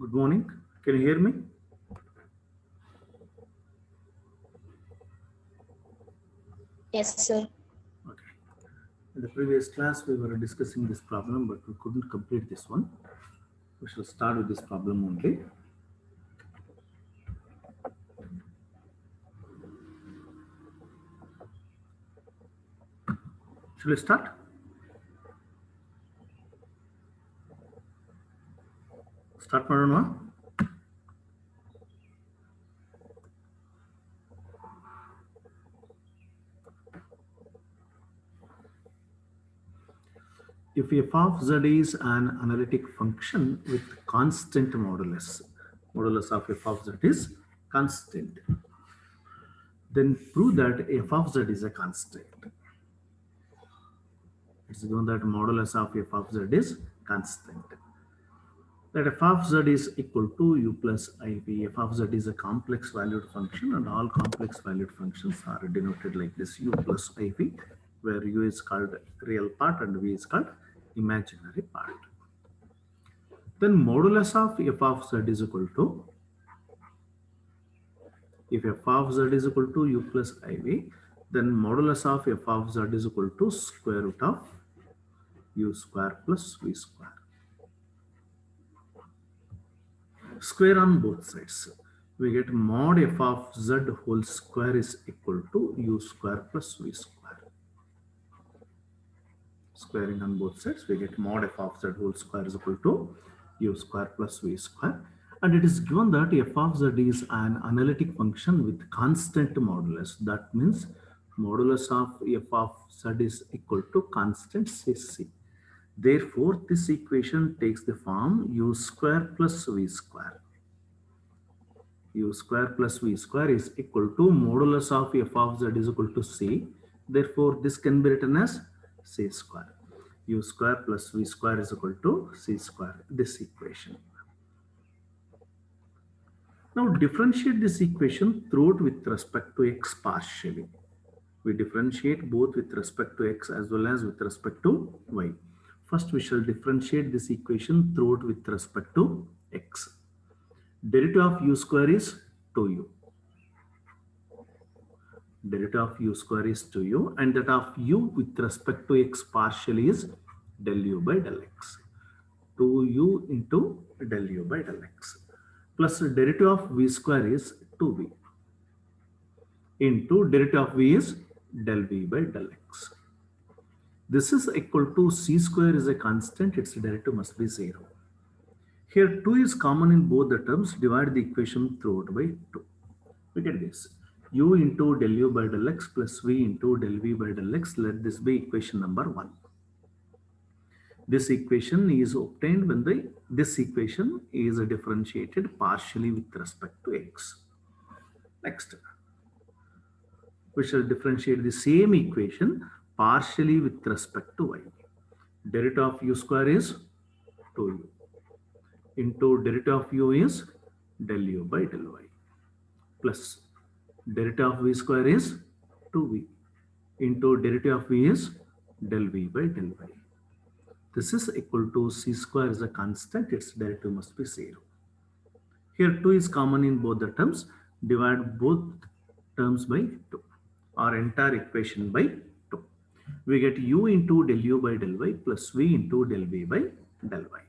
Good morning. Can you hear me? Yes, sir. Okay. In the previous class, we were discussing this problem, but we couldn't complete this one. We shall start with this problem only. Shall we start? Start ಮಾಡೋಣ. If f of z is an analytic function with constant modulus of f of z is constant, then prove that f of z is a constant. It's given that modulus of f of z is constant. That f of z is equal to u plus iv. F of z is a complex valued function, and all complex valued functions are denoted like this: u plus iv, where u is called real part and v is called imaginary part. Then modulus of f of z is equal to, if f of z is equal to u plus iv, then modulus of f of z is equal to square root of u square plus v square. Square on both sides. We get mod f of z whole square is equal to u square plus v square. Squaring on both sides, we get mod f of z whole square is equal to u square plus v square. And it is given that f of z is an analytic function with constant modulus. That means modulus of f of z is equal to constant c. Therefore, this equation takes the form u square plus v square. U square plus v square is equal to modulus of f of z is equal to c. Therefore, this can be written as c square. U square plus v square is equal to c square, this equation. Now, differentiate this equation throughout with respect to x partially. We differentiate both with respect to x as well as with respect to y. First, we shall differentiate this equation throughout with respect to x. Derivative of u square is 2u. Derivative of u square is 2u, and that of u with respect to x partially is del u by del x. 2u into del u by del x. Plus derivative of v square is 2v into derivative of v is del v by del x. This is equal to c square is a constant, its derivative must be 0. Here 2 is common in both the terms. Divide the equation throughout by 2. We get this. U into del u by del x plus v into del v by del x. Let this be equation number 1. This equation is obtained when this equation is differentiated partially with respect to x. Next, we shall differentiate the same equation partially with respect to y. Derivative of u square is 2u into derivative of u is del u by del y plus derivative of v square is 2v into derivative of v is del v by del y. This is equal to c square is a constant, its derivative must be 0. Here 2 is common in both the terms. Divide both terms by 2 or entire equation by 2. We get u into del u by del y plus v into del v by del y.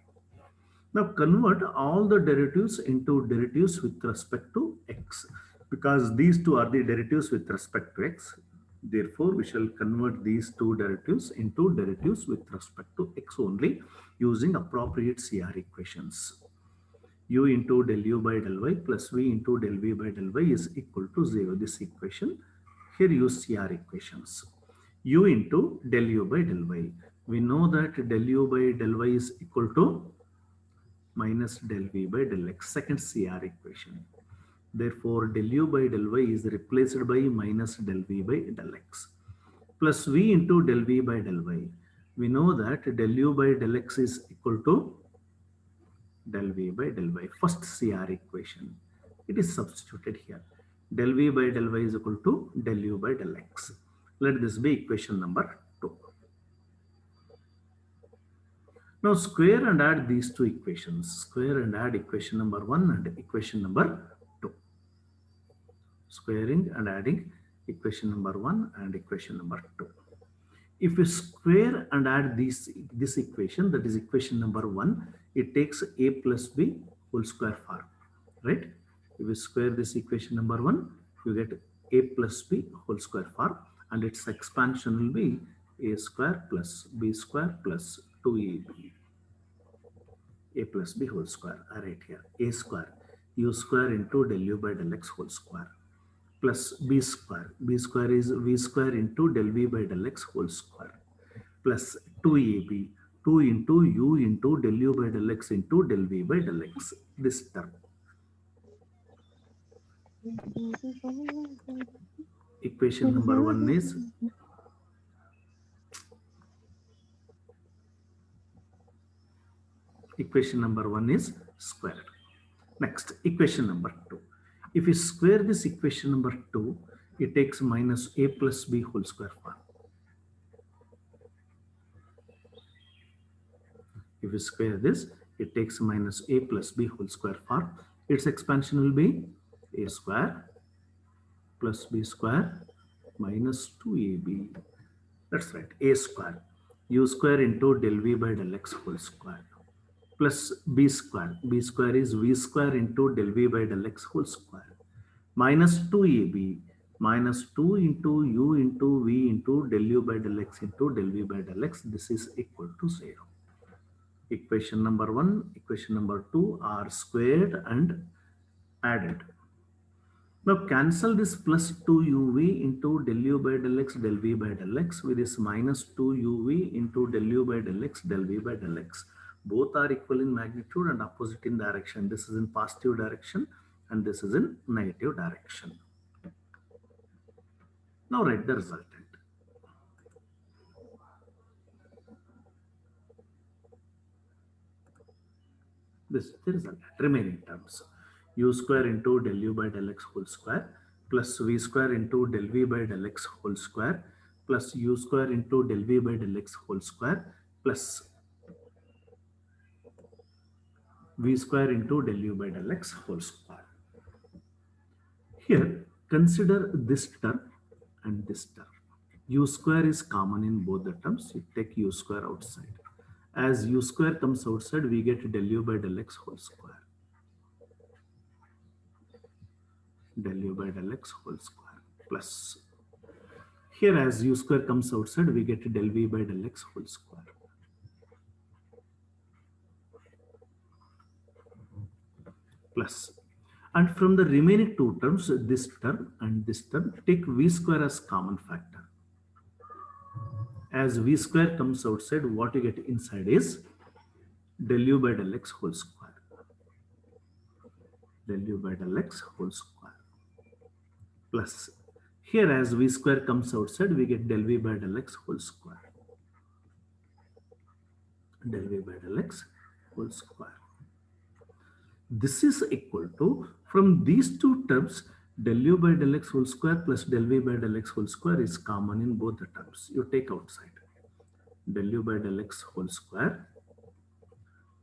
Now convert all the derivatives into derivatives with respect to x, because these two are the derivatives with respect to x. Therefore, we shall convert these two derivatives into derivatives with respect to x only using appropriate CR equations. U into del u by del y plus v into del v by del y is equal to 0. This equation, here use CR equations. U into del u by del y. We know that del u by del y is equal to minus del v by del x, second CR equation. Therefore, del u by del y is replaced by minus del v by del x plus v into del v by del y. We know that del u by del x is equal to del v by del y, first CR equation. It is substituted here. Del v by del y is equal to del u by del x. Let this be equation number 2. Now square and add these two equations. Square and add equation number 1 and equation number 2. Squaring and adding equation number 1 and equation number 2. If we square and add this equation, that is equation number 1, it takes a plus b whole square form, right? If you square this equation number 1, you get a plus b whole square form, and its expansion will be a square plus b square plus 2ab. A plus b whole square. I write here a square u square into del u by del x whole square plus b square. B square is v square into del v by del x whole square plus 2ab, 2 into u into del u by del x into del v by del x. This term. Equation number 1 is squared. Next, equation number 2. If we square this equation number 2, it takes minus a plus b whole square form. If we square this, it takes minus a plus b whole square form. Its expansion will be a square plus b square minus 2ab. That's right, a square u square into del v by del x whole square plus b square. B square is v square into del v by del x whole square minus 2ab minus 2 into u into v into del u by del x into del v by del x. This is equal to 0. Equation number 1, equation number 2 are squared and added. Now cancel this plus 2uv into del u by del x del v by del x with this minus 2uv into del u by del x del v by del x. Both are equal in magnitude and opposite in direction. This is in positive direction and this is in negative direction. Now write the resultant. This is the result. Remaining terms. U square into del u by del x whole square plus v square into del v by del x whole square plus u square into del v by del x whole square plus v square into del u by del x whole square. Here, consider this term and this term. U square is common in both the terms. You take u square outside. As u square comes outside, we get del u by del x whole square. Del u by del x whole square plus. Here, as u square comes outside, we get del v by del x whole square. Plus. And from the remaining two terms, this term and this term, take v square as common factor. As v square comes outside, what you get inside is del u by del x whole square. Del u by del x whole square. Plus, here as v square comes outside, we get del v by del x whole square. Del v by del x whole square. This is equal to, from these two terms, del u by del x whole square plus del v by del x whole square is common in both the terms. You take outside. Del u by del x whole square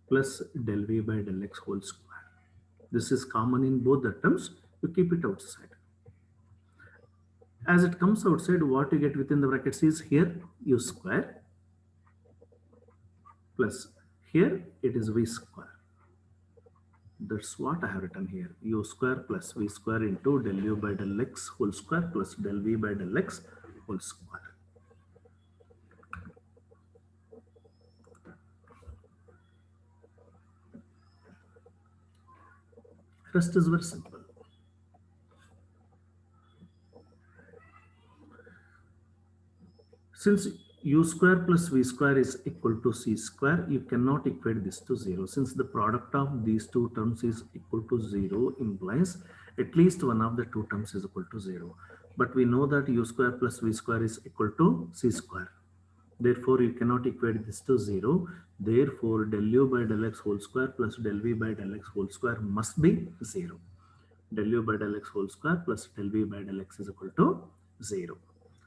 plus del v by del x whole square. This is common in both the terms. You keep it outside. As it comes outside, what you get within the brackets is here u square plus here it is v square. That's what I have written here. U square plus v square into del u by del x whole square plus del v by del x whole square. Rest is very simple. Since u square plus v square is equal to c square, you cannot equate this to 0. Since the product of these two terms is equal to 0 implies at least one of the two terms is equal to 0. But we know that u square plus v square is equal to c square. Therefore, you cannot equate this to 0. Therefore, del u by del x whole square plus del v by del x whole square must be 0. Del u by del x whole square plus del v by del x is equal to 0.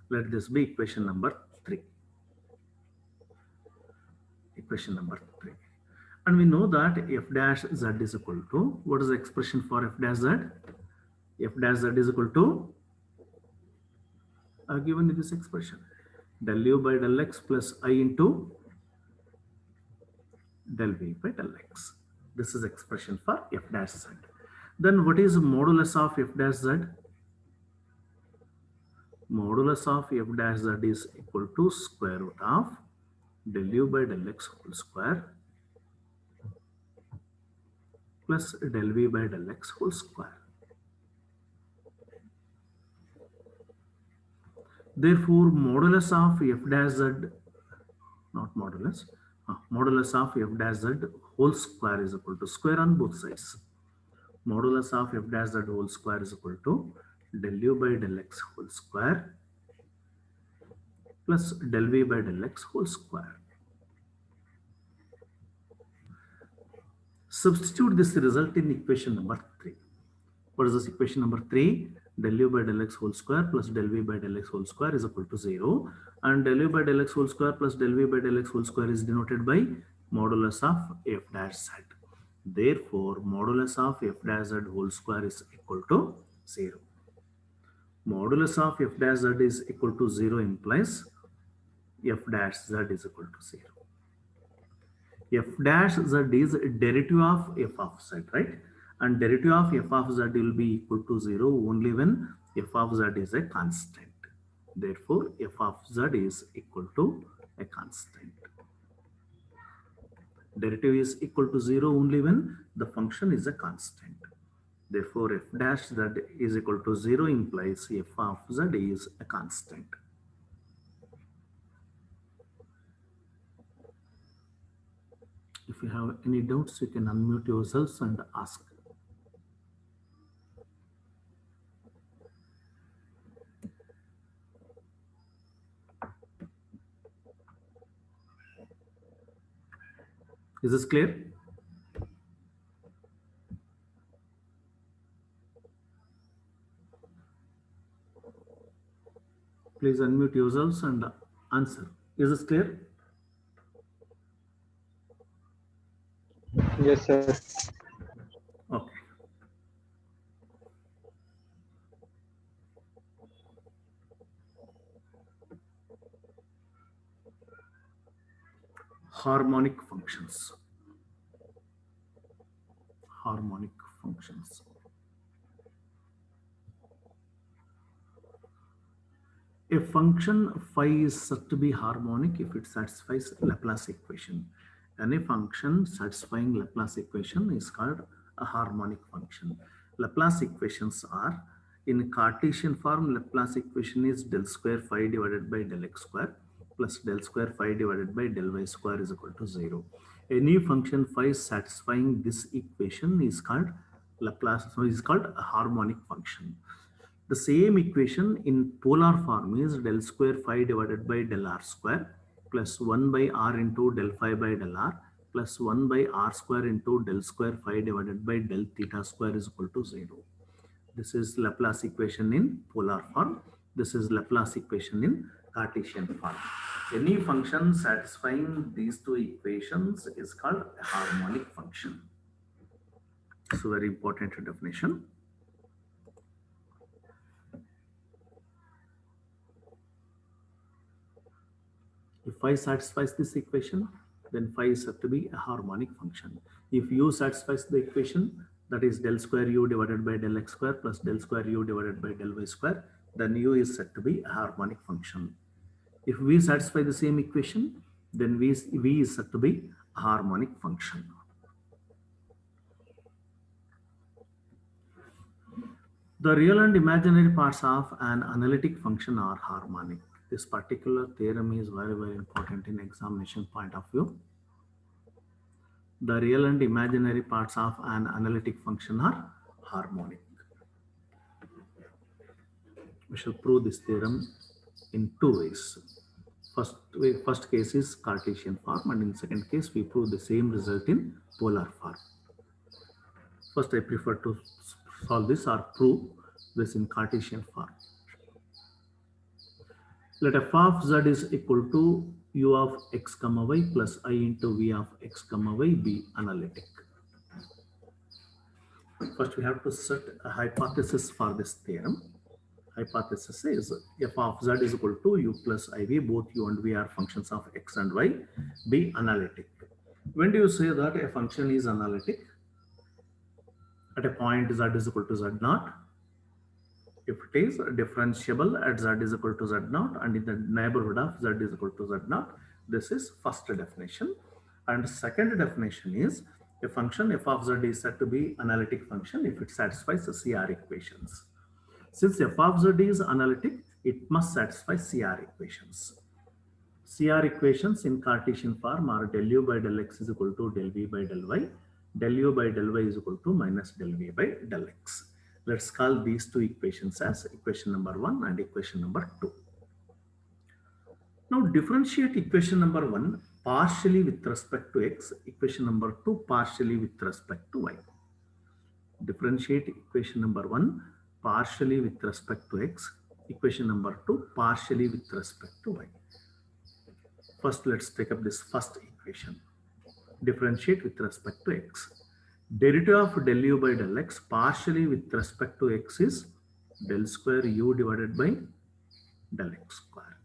Let this be equation number 3. equation number 3. And we know that f dash z is equal to, what is the expression for f dash z? F dash z is equal to, given in this expression, del u by del x plus I into del v by del x. This is expression for f dash z. Then what is modulus of f dash z? Modulus of f dash z is equal to square root of del u by del x whole square plus del v by del x whole square. Therefore, modulus of f dash z, not modulus, modulus of f dash z whole square is equal to square on both sides. Modulus of f dash z whole square is equal to del u by del x whole square plus del v by del x whole square. Substitute this result in equation number 3. What is this equation number 3? Del u by del x whole square plus del v by del x whole square is equal to 0. And del u by del x whole square plus del v by del x whole square is denoted by modulus of f dash z. Therefore, modulus of f dash z whole square is equal to 0. Modulus of f dash z is equal to 0 implies f dash z is equal to 0. F dash z is derivative of f of z, right? And derivative of f of z will be equal to 0 only when f of z is a constant. Therefore, f of z is equal to a constant. Derivative is equal to 0 only when the function is a constant. Therefore, f dash z is equal to 0 implies f of z is a constant. If you have any doubts, you can unmute yourselves and ask. Is this clear? Please unmute yourselves and answer. Is this clear? Yes, sir. Okay. Harmonic functions. Harmonic functions. A function phi is said to be harmonic if it satisfies Laplace equation. Any function satisfying Laplace equation is called a harmonic function. Laplace equations are, in Cartesian form, Laplace equation is del square phi divided by del x square plus del square phi divided by del y square is equal to 0. Any function phi satisfying this equation is called Laplace, so is called a harmonic function. The same equation in polar form is del square phi divided by del r square plus 1 by r into del phi by del r plus 1 by r square into del square phi divided by del theta square is equal to 0. This is Laplace equation in polar form. This is Laplace equation in Cartesian form. Any function satisfying these two equations is called a harmonic function. So very important definition. If phi satisfies this equation, then phi is said to be a harmonic function. If u satisfies the equation, that is del square u divided by del x square plus del square u divided by del y square, then u is said to be a harmonic function. If v satisfy the same equation, then v is said to be a harmonic function. The real and imaginary parts of an analytic function are harmonic. This particular theorem is very, very important in examination point of view. The real and imaginary parts of an analytic function are harmonic. We shall prove this theorem in two ways. First case is Cartesian form, and in second case we prove the same result in polar form. First, I prefer to solve this or prove this in Cartesian form. Let f of z is equal to u of x comma y plus I into v of x comma y be analytic. First, we have to set a hypothesis for this theorem. Hypothesis is f of z is equal to u plus iv, both u and v are functions of x and y, be analytic. When do you say that a function is analytic? At a point z is equal to z naught. If it is differentiable at z is equal to z naught and in the neighborhood of z is equal to z naught, this is first definition. And second definition is a function f of z is said to be analytic function if it satisfies the CR equations. Since f of z is analytic, it must satisfy CR equations. CR equations in Cartesian form are del u by del x is equal to del v by del y, del u by del y is equal to minus del v by del x. Let's call these two equations as equation number 1 and equation number 2. Now differentiate equation number 1 partially with respect to x, equation number 2 partially with respect to y. Differentiate equation number 1 partially with respect to x, equation number 2 partially with respect to y. First, let's take up this first equation. Differentiate with respect to x. Derivative of del u by del x partially with respect to x is del square u divided by del x square.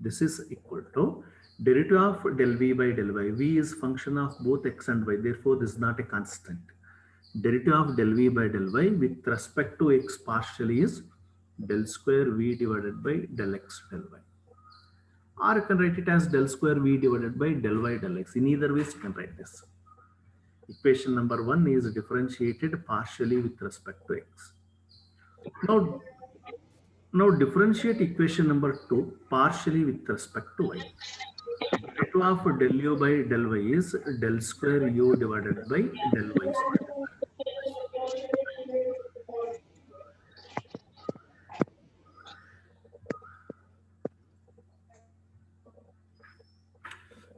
This is equal to derivative of del v by del y. V is function of both x and y. Therefore, this is not a constant. Derivative of del v by del y with respect to x partially is del square v divided by del x del y. Or you can write it as del square v divided by del y del x. In either ways, you can write this. Equation number 1 is differentiated partially with respect to x. Now differentiate equation number 2 partially with respect to y. Derivative of del u by del y is del square u divided by del y square.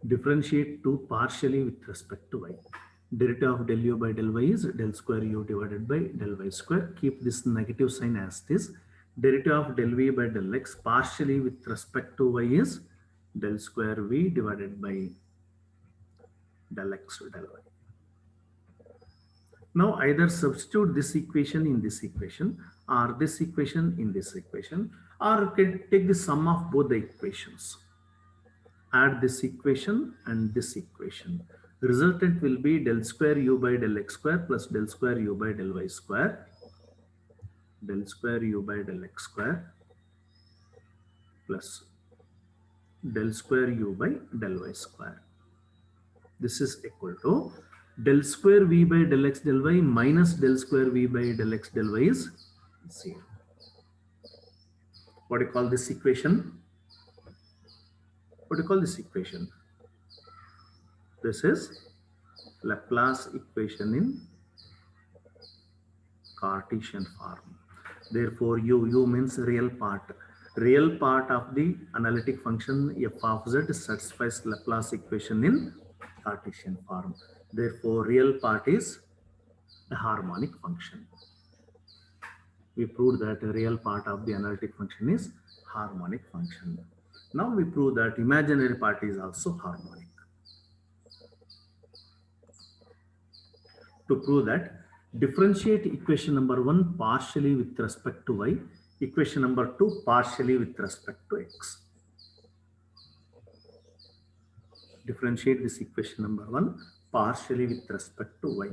Differentiate 2 partially with respect to y. Derivative of del u by del y is del square u divided by del y square. Keep this negative sign as this. Derivative of del v by del x partially with respect to y is del square v divided by del x del y. Now either substitute this equation in this equation or this equation in this equation, or you can take the sum of both the equations. Add this equation and this equation. The resultant will be del square u by del x square plus del square u by del y square, del square u by del x square plus del square u by del y square. This is equal to del square v by del x del y minus del square v by del x del y is 0. What do you call this equation? What do you call this equation? This is Laplace equation in Cartesian form. Therefore, u means real part. Real part of the analytic function f of z satisfies Laplace equation in Cartesian form. Therefore, real part is a harmonic function. We proved that a real part of the analytic function is harmonic function. Now we prove that imaginary part is also harmonic. To prove that, differentiate equation number 1 partially with respect to y, equation number 2 partially with respect to x. Differentiate this equation number 1 partially with respect to y.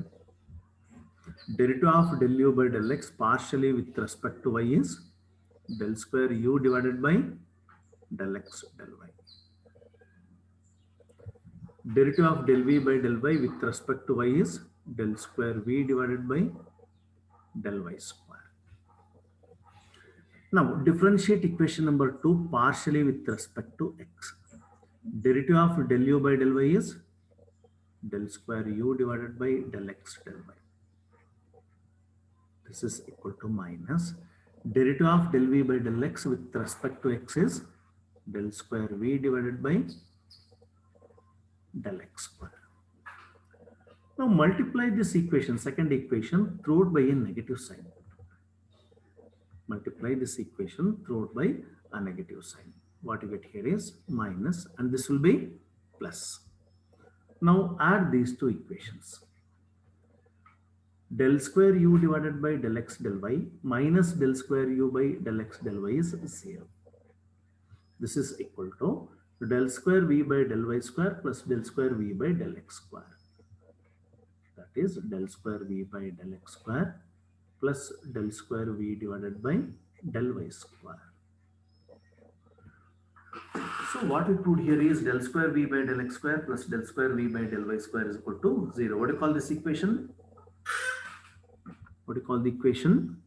Derivative of del u by del x partially with respect to y is del square u divided by del x del y. Derivative of del v by del y with respect to y is del square v divided by del y square. Now differentiate equation number 2 partially with respect to x. Derivative of del u by del y is del square u divided by del x del y. This is equal to minus derivative of del v by del x with respect to x is del square v divided by del x square. Now multiply this equation, second equation, through it by a negative sign. Multiply this equation through it by a negative sign. What you get here is minus, and this will be plus. Now add these two equations. Del square u divided by del x del y minus del square u by del x del y is 0. This is equal to del square v by del y square plus del square v by del x square. That is del square v by del x square plus del square v divided by del y square. So what we put here is del square v by del x square plus del square v by del y square is equal to 0. What do you call this equation? What do you call the equation?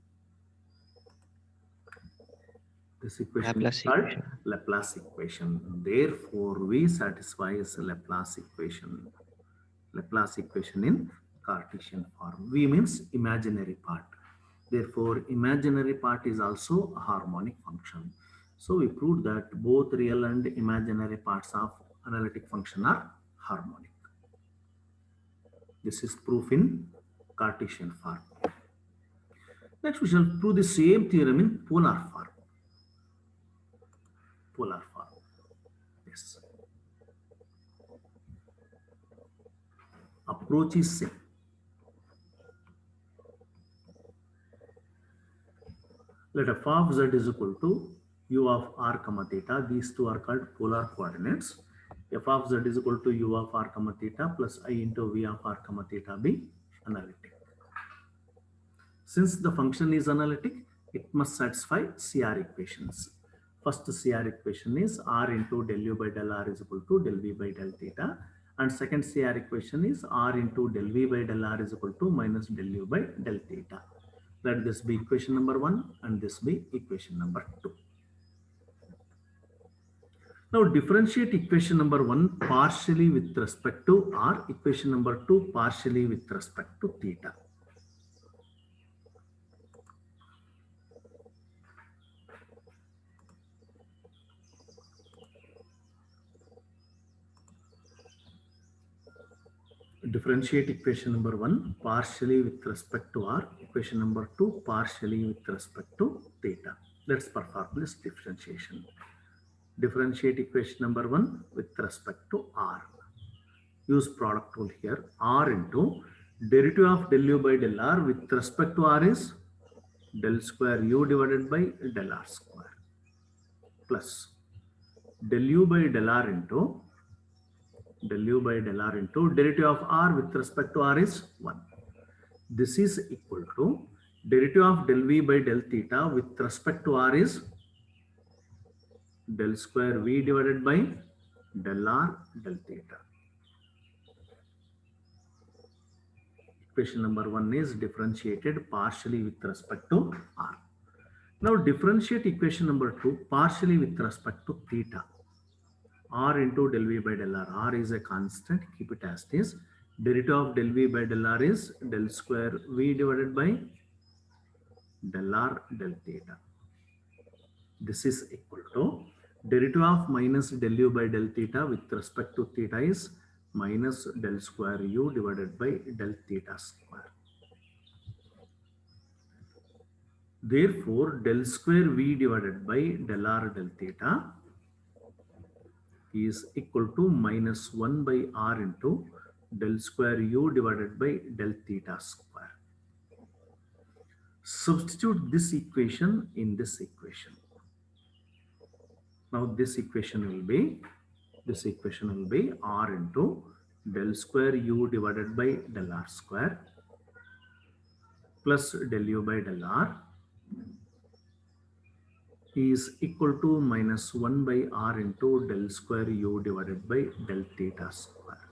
This equation is called Laplace equation. Therefore, we satisfy a Laplace equation. Laplace equation in Cartesian form. V means imaginary part. Therefore, imaginary part is also a harmonic function. So we proved that both real and imaginary parts of analytic function are harmonic. This is proof in Cartesian form. Next, we shall prove the same theorem in polar form. Polar form. Yes. Approach is same. Let f of z is equal to u of r comma theta. These two are called polar coordinates. F of z is equal to u of r comma theta plus I into v of r comma theta be analytic. Since the function is analytic, it must satisfy CR equations. First CR equation is r into del u by del r is equal to del v by del theta. And second CR equation is r into del v by del r is equal to minus del u by del theta. Let this be equation number 1 and this be equation number 2. Now differentiate equation number 1 partially with respect to r, equation number 2 partially with respect to theta. Differentiate equation number 1 partially with respect to r, equation number 2 partially with respect to theta. Let's perform this differentiation. Differentiate equation number 1 with respect to r. Use product rule here. R into derivative of del u by del r with respect to r is del square u divided by del r square plus del u by del r into derivative of r with respect to r is 1. This is equal to derivative of del v by del theta with respect to r is del square v divided by del r del theta. Equation number 1 is differentiated partially with respect to r. Now differentiate equation number 2 partially with respect to theta. R into del v by del r. R is a constant, keep it as it is. Derivative of del v by del r is del square v divided by del r del theta. This is equal to derivative of minus del u by del theta with respect to theta is minus del square u divided by del theta square. Therefore, del square v divided by del r del theta is equal to minus 1 by r into del square u divided by del theta square. Substitute this equation in this equation. Now this equation will be r into del square u divided by del r square plus del u by del r is equal to minus 1 by r into del square u divided by del theta square.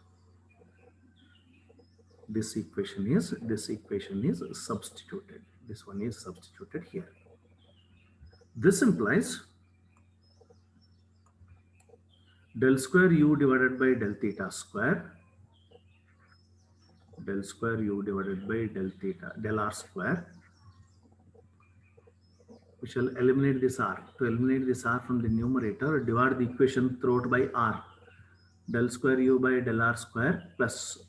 This equation is substituted. This one is substituted here. This implies del square u divided by del theta square, del square u divided by del r square. We shall eliminate this r. To eliminate this r from the numerator, divide the equation throughout by r. Del square u by del r square plus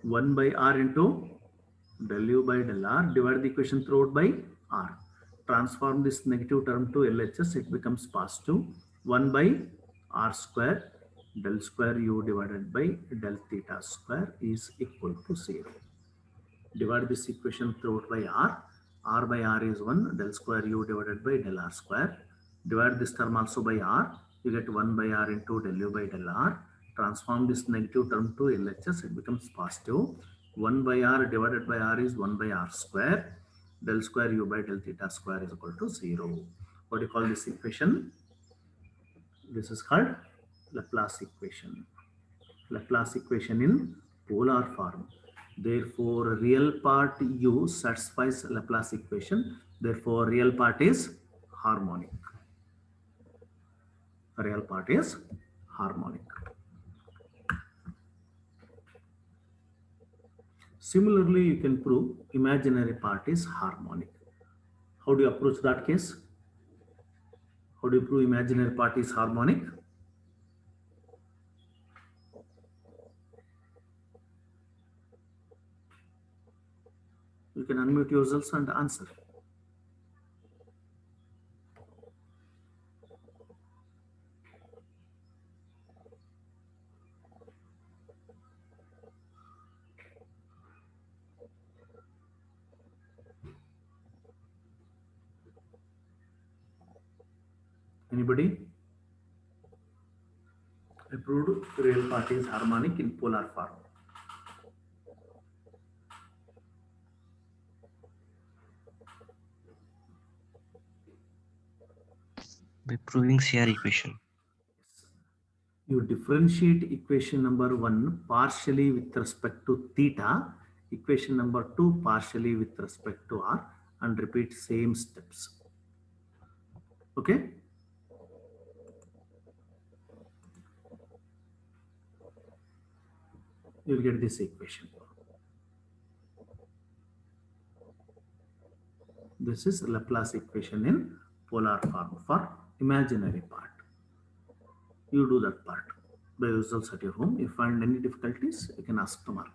1 by r into del u by del r. Divide the equation throughout by r. transform this negative term to LHS, it becomes positive. 1 by r square del square u divided by del theta square is equal to 0. Divide this equation throughout by r. R by r is 1, del square u divided by del r square. Divide this term also by r. You get 1 by r into del u by del r. Transform this negative term to LHS, it becomes positive. 1 by r divided by r is 1 by r square. Del square u by del theta square is equal to 0. What do you call this equation? This is called Laplace equation. Laplace equation in polar form. Therefore, real part u satisfies Laplace equation. Therefore, real part is harmonic. Real part is harmonic. Similarly, you can prove imaginary part is harmonic. How do you approach that case? How do you prove imaginary part is harmonic? You can unmute yourselves and answer. Anybody? I proved real part is harmonic in polar form. By proving CR equation. You differentiate equation number 1 partially with respect to theta, equation number 2 partially with respect to r, and repeat same steps. Okay? You'll get this equation. This is Laplace equation in polar form for imaginary part. You do that part by yourselves at your home. If you find any difficulties, you can ask tomorrow.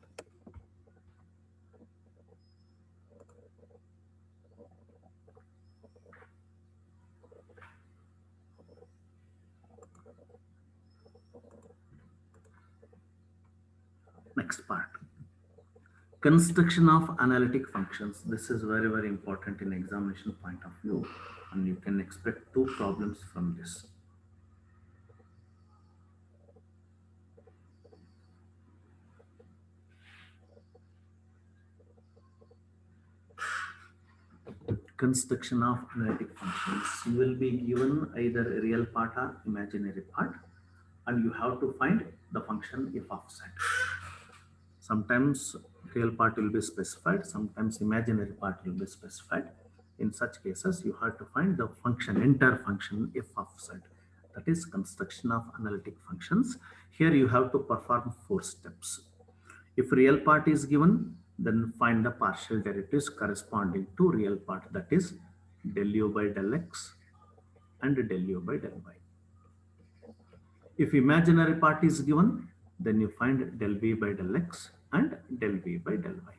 Next part. Construction of analytic functions. This is very, very important in examination point of view, and you can expect 2 problems from this. Construction of analytic functions. You will be given either a real part or imaginary part, and you have to find the function if offset. Sometimes real part will be specified, sometimes imaginary part will be specified. In such cases, you have to find the function, entire function if offset. That is construction of analytic functions. Here you have to perform 4 steps. If real part is given, then find the partial derivatives corresponding to real part, that is del u by del x and del u by del y. If imaginary part is given, then you find del v by del x and del v by del y.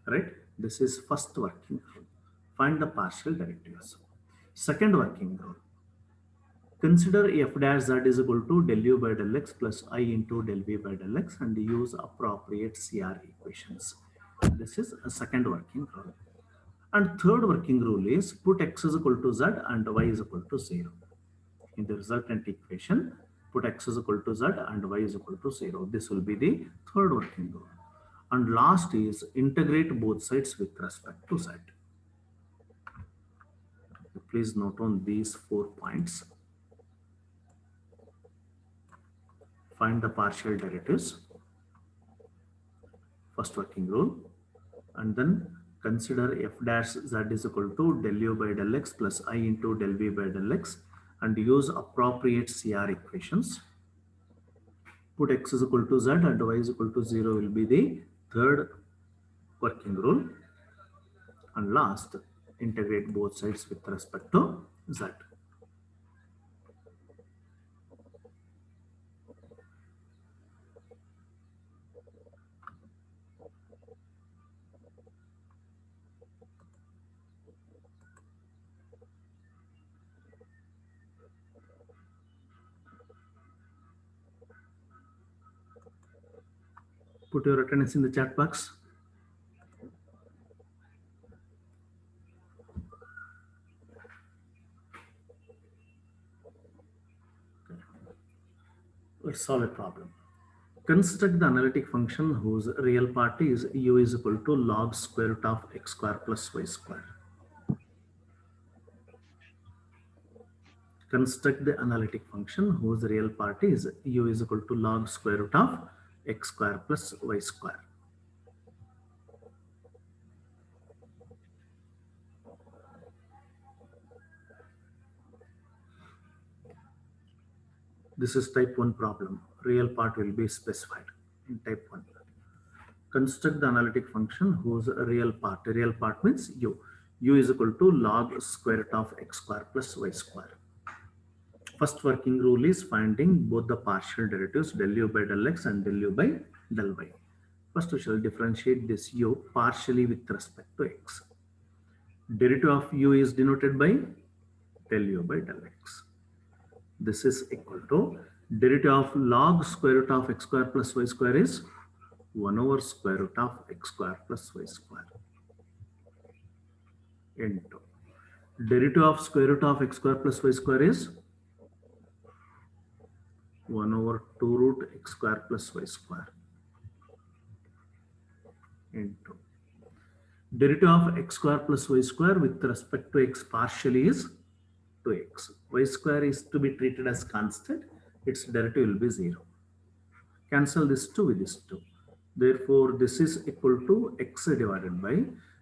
Right? This is first working rule. Find the partial derivatives. Second working rule. Consider f dash z is equal to del u by del x plus I into del v by del x and use appropriate CR equations. This is a second working rule. And third working rule is put x is equal to z and y is equal to 0. In the resultant equation, put x is equal to z and y is equal to 0. This will be the third working rule. And last is integrate both sides with respect to z. Please note on these 4 points. Find the partial derivatives, first working rule, and then consider f dash z is equal to del u by del x plus I into del v by del x and use appropriate CR equations. Put x is equal to z and y is equal to 0 will be the third working rule. And last, integrate both sides with respect to z. Put your attendance in the chat box. Let's solve a problem. Construct the analytic function whose real part is u is equal to log square root of x square plus y square. Construct the analytic function whose real part is u is equal to log square root of x square plus y square. This is type 1 problem. Real part will be specified in type 1. Construct the analytic function whose real part means u. U is equal to log square root of x square plus y square. First working rule is finding both the partial derivatives del u by del x and del u by del y. First we shall differentiate this u partially with respect to x. Derivative of u is denoted by del u by del x. This is equal to derivative of log square root of x square plus y square is 1 over square root of x square plus y square into derivative of square root of x square plus y square is 1 over 2 root x square plus y square into derivative of x square plus y square with respect to x partially is 2x. Y square is to be treated as constant. Its derivative will be 0. Cancel this 2 with this 2. Therefore, this is equal to x divided by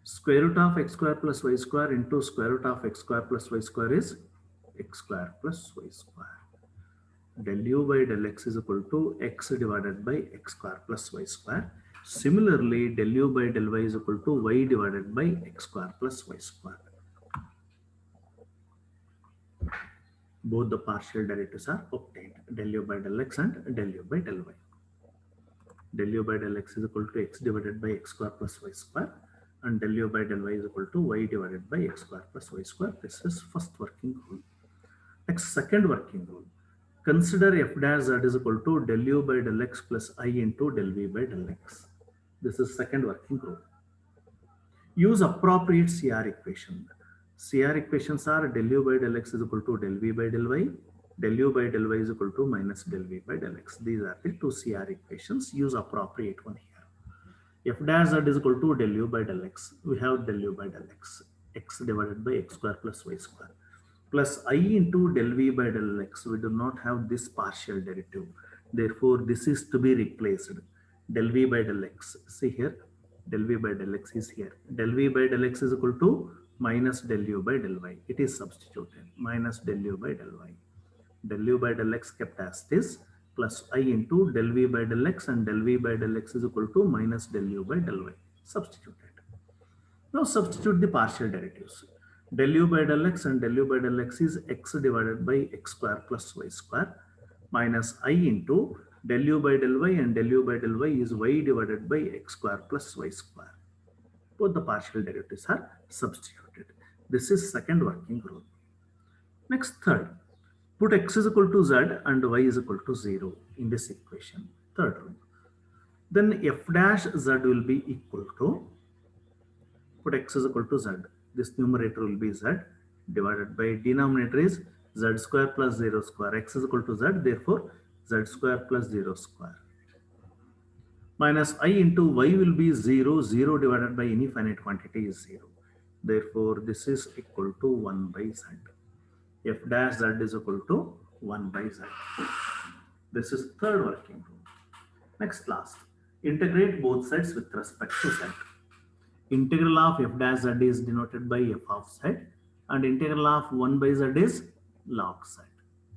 square root of x square plus y square into square root of x square plus y square is x square plus y square. Del u by del x is equal to x divided by x square plus y square. Similarly, del u by del y is equal to y divided by x square plus y square. Both the partial derivatives are obtained, del u by del x and del u by del y. Del u by del x is equal to x divided by x square plus y square, and del u by del y is equal to y divided by x square plus y square. This is first working rule. Next, second working rule. Consider f dash z is equal to del u by del x plus I into del v by del x. This is second working rule. Use appropriate CR equation. CR equations are del u by del x is equal to del v by del y, del u by del y is equal to minus del v by del x. These are the two CR equations. Use appropriate one here. F dash z is equal to del u by del x. We have del u by del x, x divided by x square plus y square, plus I into del v by del x. We do not have this partial derivative. Therefore, this is to be replaced. Del v by del x. See here, del v by del x is here. Del v by del x is equal to minus del u by del y. It is substituted. Minus del u by del y. Del u by del x kept as this, plus I into del v by del x, and del v by del x is equal to minus del u by del y. Substituted. Now substitute the partial derivatives. Del u by del x and del u by del x is x divided by x square plus y square, minus I into del u by del y, and del u by del y is y divided by x square plus y square. Both the partial derivatives are substituted. This is second working rule. Next, third. Put x is equal to z and y is equal to 0 in this equation. Third rule. Then f dash z will be equal to, put x is equal to z. This numerator will be z divided by denominator is z square plus 0 square. X is equal to z, therefore z square plus 0 square. Minus I into y will be 0. 0 divided by any finite quantity is 0. Therefore, this is equal to 1 by z. F dash z is equal to 1 by z. This is third working rule. Next, last. Integrate both sides with respect to z. Integral of f dash z is denoted by f of z, and integral of 1 by z is log z,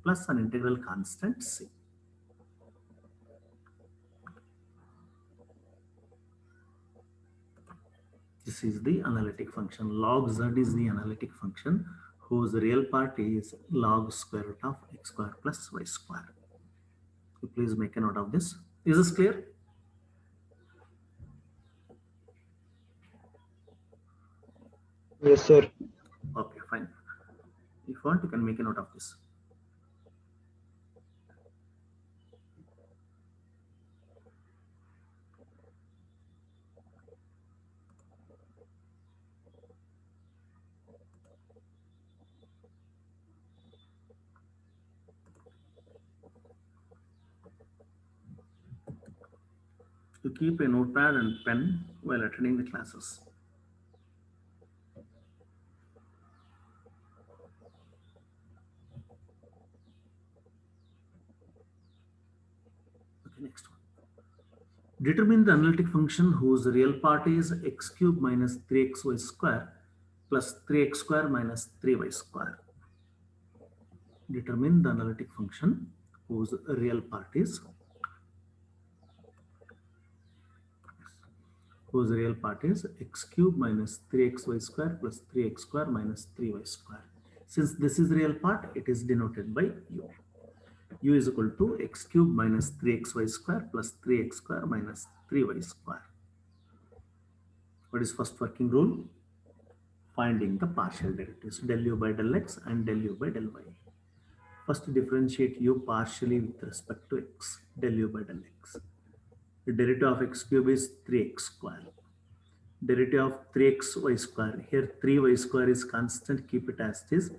plus an integral constant c. This is the analytic function. Log z is the analytic function whose real part is log square root of x square plus y square. So please make a note of this. Is this clear? Yes, sir. Okay, fine. If you want, you can make a note of this. You keep a notepad and pen while attending the classes. Okay, next one. Determine the analytic function whose real part is x cube minus 3xy square plus 3x square minus 3y square. Determine the analytic function whose real part is x cube minus 3xy square plus 3x square minus 3y square. Since this is real part, it is denoted by u. U is equal to x cube minus 3xy square plus 3x square minus 3y square. What is first working rule? Finding the partial derivatives, del u by del x and del u by del y. First differentiate u partially with respect to x, del u by del x. The derivative of x cube is 3x square. Derivative of 3xy square. Here 3y square is constant, keep it as it is.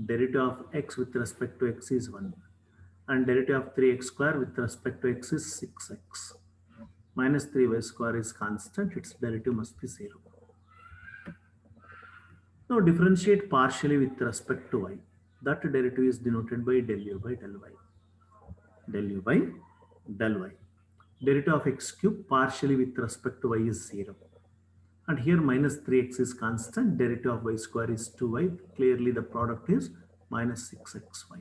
Derivative of x with respect to x is 1. And derivative of 3x square with respect to x is 6x. Minus 3y square is constant, its derivative must be 0. Now differentiate partially with respect to y. That derivative is denoted by del u by del y. Del u by del y. Derivative of x cube partially with respect to y is 0. And here minus 3x is constant, derivative of y square is 2y. Clearly the product is minus 6xy.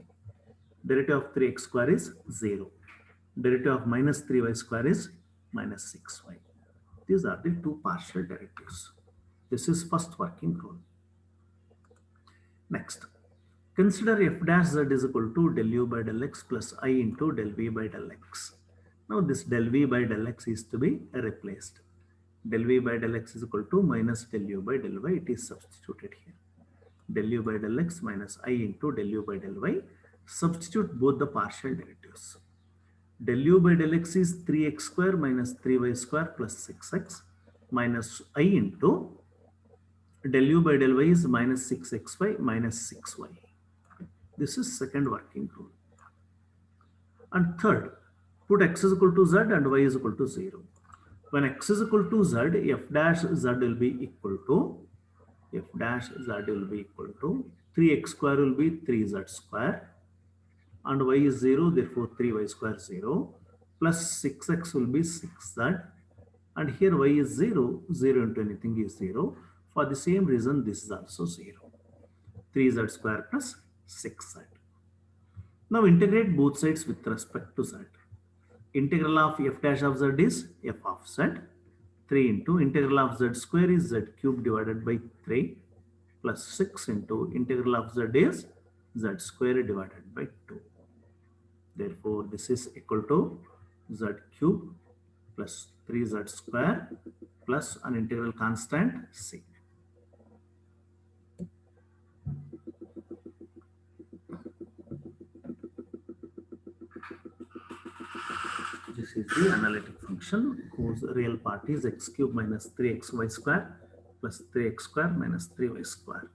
Derivative of 3x square is 0. Derivative of minus 3y square is minus 6y. These are the two partial derivatives. This is first working rule. Next, consider f dash z is equal to del u by del x plus I into del v by del x. Now this del v by del x is to be replaced. Del v by del x is equal to minus del u by del y. It is substituted here. Del u by del x minus I into del u by del y. Substitute both the partial derivatives. Del u by del x is 3x square minus 3y square plus 6x minus I into del u by del y is minus 6xy minus 6y. This is second working rule. And third, put x is equal to z and y is equal to 0. When x is equal to z, f dash z will be equal to 3x square will be 3z square and y is 0, therefore 3y square 0 plus 6x will be 6z and here y is 0, 0 into anything is 0. For the same reason, this is also 0. 3z square plus 6z. Now integrate both sides with respect to z. Integral of f dash of z is f of z. 3 into integral of z square is z cube divided by 3 plus 6 into integral of z is z square divided by 2. Therefore, this is equal to z cube plus 3z square plus an integral constant c. This is the analytic function whose real part is x cube minus 3xy square plus 3x square minus 3y square.